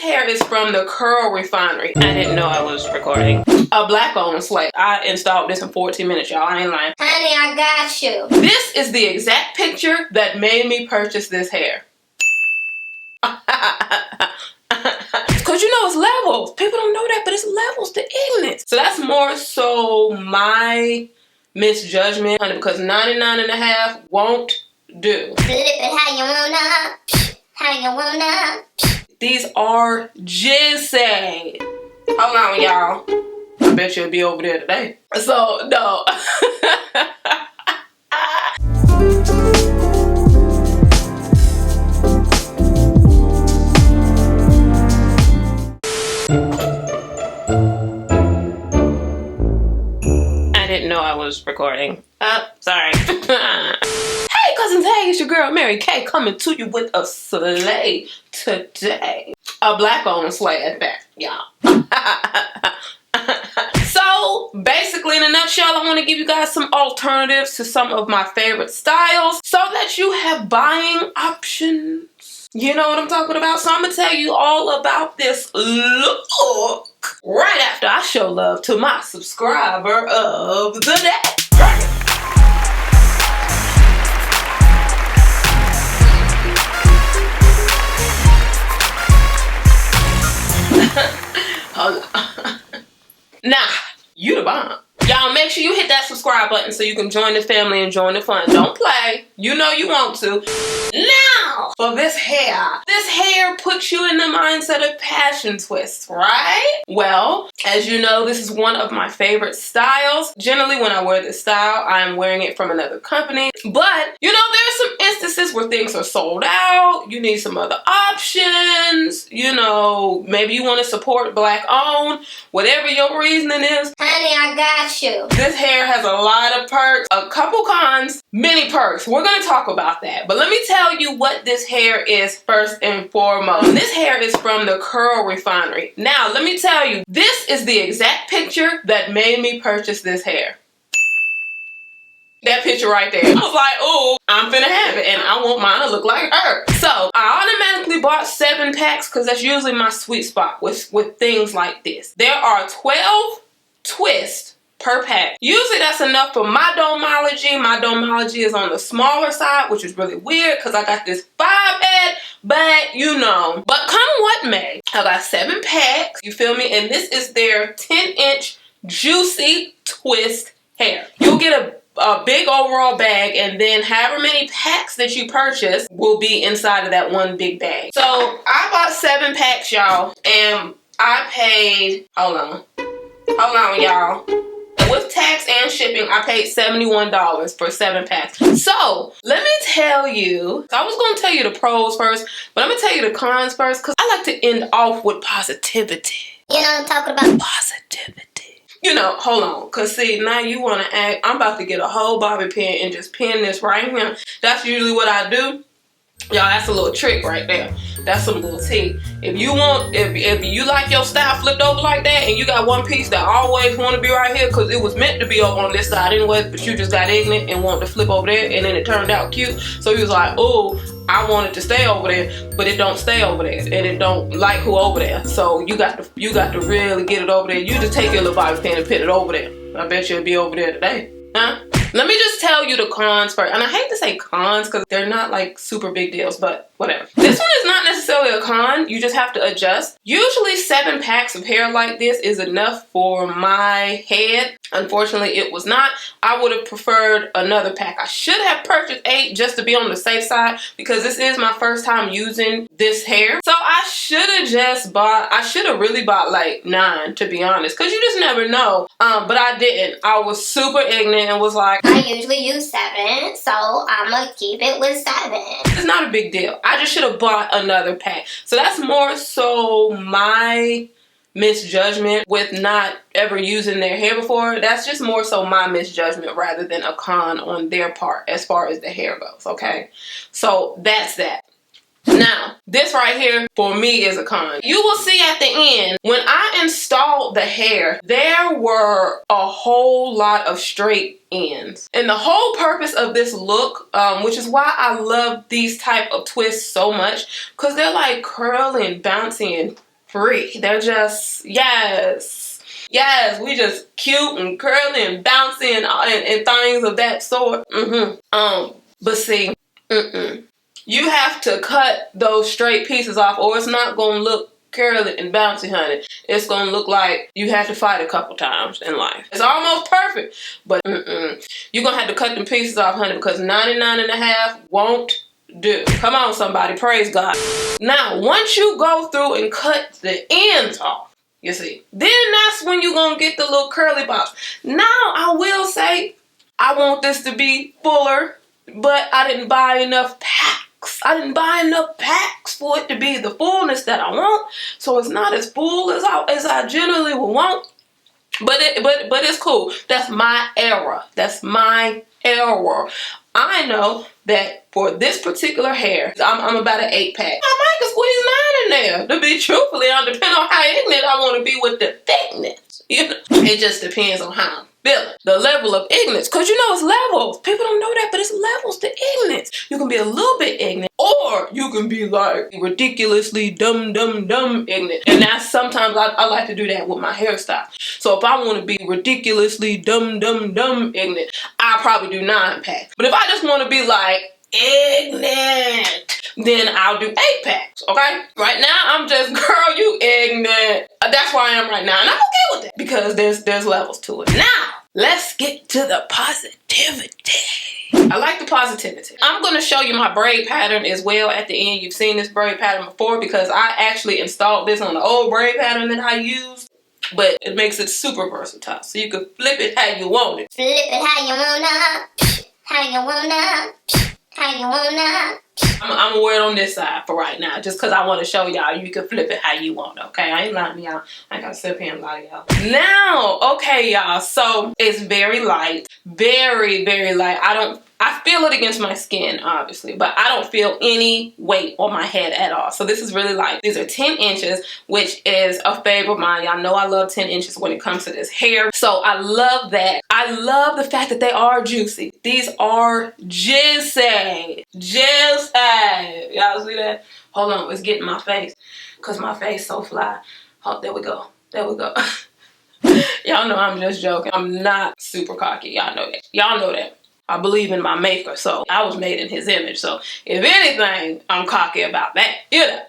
hair is from the Refinery. I didn't know I was recording. A black owned slate. I installed this in 14 minutes, y'all. I ain't lying. Honey, I got you. This is the exact picture that made me purchase this hair. Because you know it's levels. People don't know that, but it's levels to Ignance. So that's more so my misjudgment, honey, because 99.5 won't do. Flip it how you wanna. How you wanna. These are juicy. Hold on, y'all. I bet you'll be over there today. So, no. I didn't know I was recording. Sorry. Hey, cousins, hey, it's your girl Mary Kay coming to you with a slay today. A black owned slay at that, y'all. So basically, in a nutshell, I want to give you guys some alternatives to some of my favorite styles so that you have buying options. You know what I'm talking about? So I'm going to tell you all about this look right after I show love to my subscriber of the day. Hold on. Nah, you the bomb. Y'all make sure you hit that subscribe button so you can join the family and join the fun. Don't play. You know you want to. Now, for this hair. This hair puts you in the mindset of passion twists, right? Well, as you know, this is one of my favorite styles. Generally, when I wear this style, I am wearing it from another company. But, you know, there's some instances where things are sold out. You need some other options. You know, maybe you want to support black owned. Whatever your reasoning is. Honey, I got you. This hair has a lot of perks, a couple cons, many perks. We're going to talk about that. But let me tell you what this hair is first and foremost. This hair is from the Refinery. Now, let me tell you, this is the exact picture that made me purchase this hair. That picture right there. I was like, oh, I'm finna have it and I want mine to look like her. So I automatically bought 7 packs because that's usually my sweet spot with things like this. There are 12 twists per pack. Usually that's enough for my domology. My domology is on the smaller side, which is really weird because I got this 5-head, but you know. But come what may, I got 7 packs, you feel me? And this is their 10-inch juicy twist hair. You'll get a big overall bag, and then however many packs that you purchase will be inside of that one big bag. So I bought 7 packs, y'all, and I paid, hold on, y'all. With tax and shipping, I paid $71 for 7 packs. So, let me tell you, I was going to tell you the pros first, but I'm going to tell you the cons first because I like to end off with positivity. You know what I'm talking about? Positivity. You know, hold on, because see, now you want to act, I'm about to get a whole bobby pin and just pin this right here. That's usually what I do. Y'all, that's a little trick right there. That's some little tea. If you want, if you like your style flipped over like that and you got one piece that always want to be right here because it was meant to be over on this side anyway, but you just got ignorant and wanted to flip over there and then it turned out cute. So he was like, oh, I want it to stay over there, but it don't stay over there and it don't like who over there. So you got to really get it over there. You just take your little bobby pin and put it over there. I bet you'll be over there today. Huh? Let me just tell you the cons first. And I hate to say cons because they're not like super big deals, but whatever. This one is not necessarily a con. You just have to adjust. Usually 7 packs of hair like this is enough for my head. Unfortunately, it was not. I would have preferred another pack. I should have purchased 8 just to be on the safe side because this is my first time using this hair. So I should have really bought like 9 to be honest, because you just never know. But I didn't. I was super ignorant and was like, I usually use 7, so I'm gonna keep it with 7. It's not a big deal. I just should have bought another pack. So that's more so my misjudgment with not ever using their hair before. That's just more so my misjudgment rather than a con on their part as far as the hair goes, okay? So that's that. Now, this right here for me is a con. You will see at the end, when I installed the hair, there were a whole lot of straight ends. And the whole purpose of this look, which is why I love these type of twists so much, because they're like curly and bouncy and free. They're just, yes, we just cute and curly and bouncy and things of that sort. But see, you have to cut those straight pieces off, or it's not gonna look curly and bouncy, honey. It's gonna look like you had to fight a couple times in life. It's almost perfect, but you're gonna have to cut them pieces off, honey, because 99.5 won't do. Come on, somebody, praise God. Now, once you go through and cut the ends off, you see, then that's when you're gonna get the little curly box. Now, I will say, I want this to be fuller, but I didn't buy enough packs. I didn't buy enough packs for it to be the fullness that I want, so it's not as full as I generally would want. But it's cool. That's my error. That's my error. I know that for this particular hair, I'm about an 8-pack. I might can squeeze 9 in there. To be truthfully, depending on how ignorant I want to be with the thickness. You know, it just depends on how I'm feeling. The level of ignorance, because you know it's levels. People don't know that, but it's levels to ignorance. You can be a little bit ignorant, or you can be like ridiculously dumb ignorant. And that's sometimes I like to do that with my hairstyle. So if I want to be ridiculously dumb ignorant, I'll probably do 9 packs. But if I just want to be like ignorant, then I'll do 8 packs, okay? Right now, I'm just, girl, you ignorant. That's where I am right now, and I'm okay with that because there's levels to it. Now, let's get to the positivity. I like the positivity. I'm going to show you my braid pattern as well at the end. You've seen this braid pattern before because I actually installed this on the old braid pattern that I used, but it makes it super versatile, so you can flip it how you want it. Flip it how you wanna, how you wanna, how you wanna. I'm gonna wear it on this side for right now, just because I want to show y'all you can flip it how you want, okay? I ain't lying to y'all. I ain't gotta sit up here and lie to y'all. Now, okay, y'all, so it's very light, very light. I feel it against my skin, obviously, but I don't feel any weight on my head at all. So this is really light. These are 10 inches, which is a favorite of mine. Y'all know I love 10 inches when it comes to this hair. So I love that. I love the fact that they are juicy. These are juicy. Juicy. Y'all see that? Hold on, it's getting my face because my face so fly. Oh, there we go. There we go. Y'all know I'm just joking. I'm not super cocky. Y'all know that. Y'all know that. I believe in my maker, so I was made in his image. So if anything, I'm cocky about that, you know.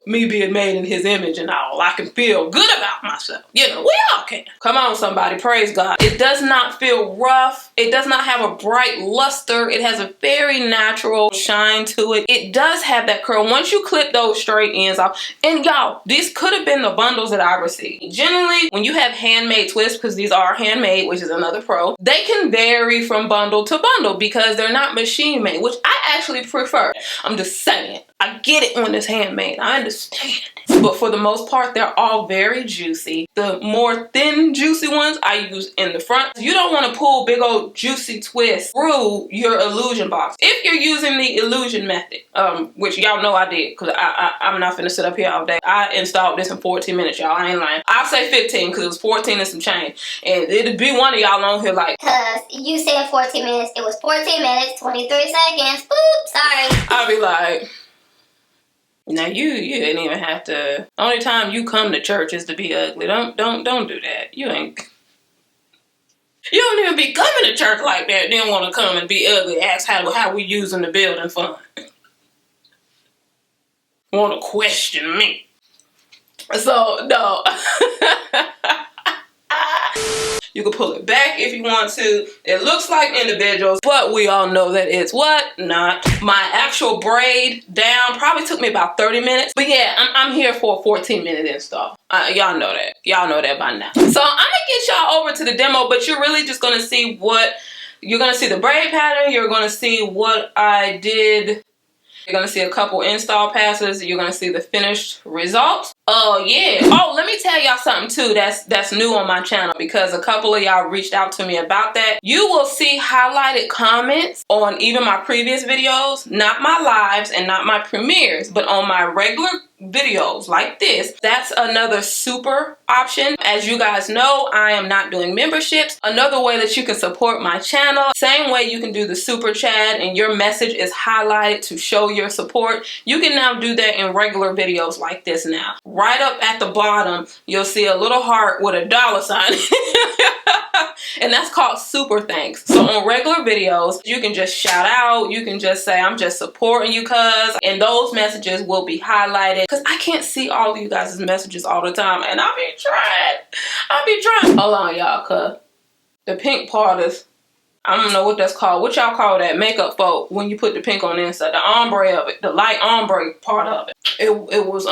Me being made in his image and all, I can feel good about myself. You know, we all can. Come on, somebody, praise God. It does not feel rough. It does not have a bright luster. It has a very natural shine to it. It does have that curl. Once you clip those straight ends off, and y'all, these could have been the bundles that I received. Generally, when you have handmade twists, because these are handmade, which is another pro, they can vary from bundle to bundle because they're not machine made, which I actually prefer. I'm just saying. I get it when it's handmade. I understand. But for the most part, they're all very juicy. The more thin, juicy ones I use in the front. You don't want to pull big old juicy twists through your illusion box. If you're using the illusion method, which y'all know I did, because I'm not finna sit up here all day. I installed this in 14 minutes, y'all. I ain't lying. I'll say 15 because it was 14 and some change. And it'd be one of y'all on here like, because you said 14 minutes. It was 14 minutes, 23 seconds. Boop, sorry. I'll be like, now you didn't even have to. Only time you come to church is to be ugly. Don't do that. You don't even be coming to church like that. Then want to come and be ugly. Ask how we using the building fund. Want to question me? So no. You can pull it back if you want to. It looks like individuals, but we all know that it's what? Not. My actual braid down probably took me about 30 minutes. But yeah, I'm here for a 14-minute install. Y'all know that. Y'all know that by now. So I'm gonna get y'all over to the demo, but you're really just gonna see what, you're gonna see the braid pattern. You're gonna see what I did. You're gonna see a couple install passes. You're gonna see the finished results. Oh yeah. Oh, let me tell y'all something too that's new on my channel, because a couple of y'all reached out to me about that. You will see highlighted comments on even my previous videos, not my lives and not my premieres, but on my regular videos like this, that's another super option. As you guys know, I am not doing memberships. Another way that you can support my channel, same way you can do the super chat and your message is highlighted to show your support. You can now do that in regular videos like this now. Right up at the bottom, you'll see a little heart with a dollar sign. And that's called super thanks. So on regular videos, you can just shout out, you can just say, I'm just supporting you cuz, and those messages will be highlighted because I can't see all of you guys' messages all the time, and I'll be trying. Hold on, y'all, cuz the pink part is, I don't know what that's called. What y'all call that makeup folk when you put the pink on the inside? The ombre of it, the light ombre part of it. It was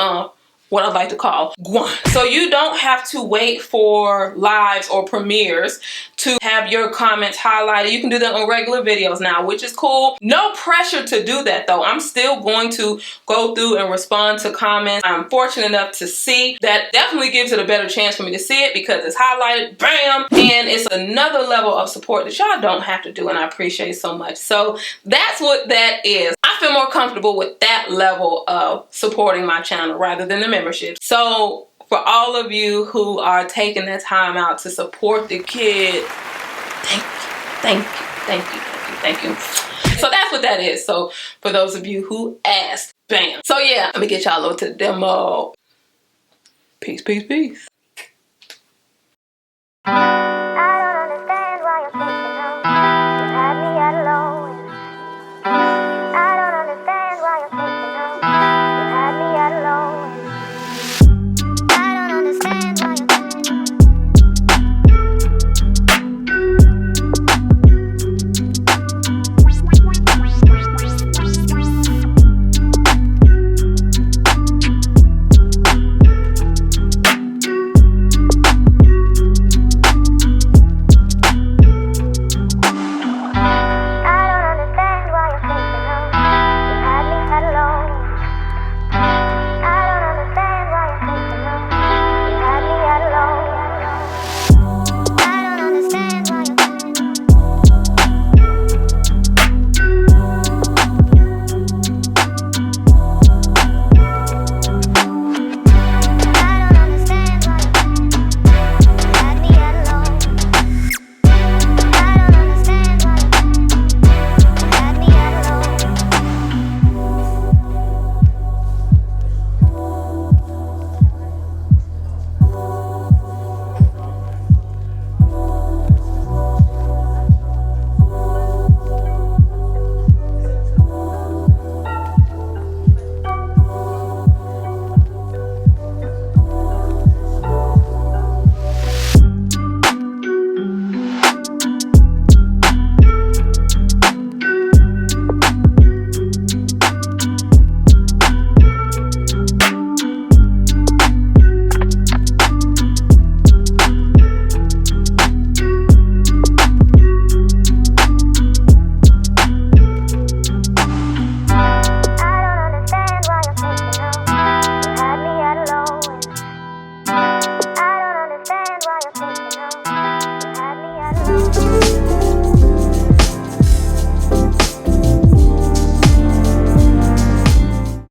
what I like to call guan. So you don't have to wait for lives or premieres to have your comments highlighted. You can do that on regular videos now, which is cool. No pressure to do that though. I'm still going to go through and respond to comments I'm fortunate enough to see. That definitely gives it a better chance for me to see it because it's highlighted, bam, and it's another level of support that y'all don't have to do, and I appreciate so much. So that's what that is. I feel more comfortable with that level of supporting my channel rather than the membership. So for all of you who are taking that time out to support the kid, thank you. So that's what that is. So for those of you who asked, bam. So yeah, let me get y'all over to the demo. Peace.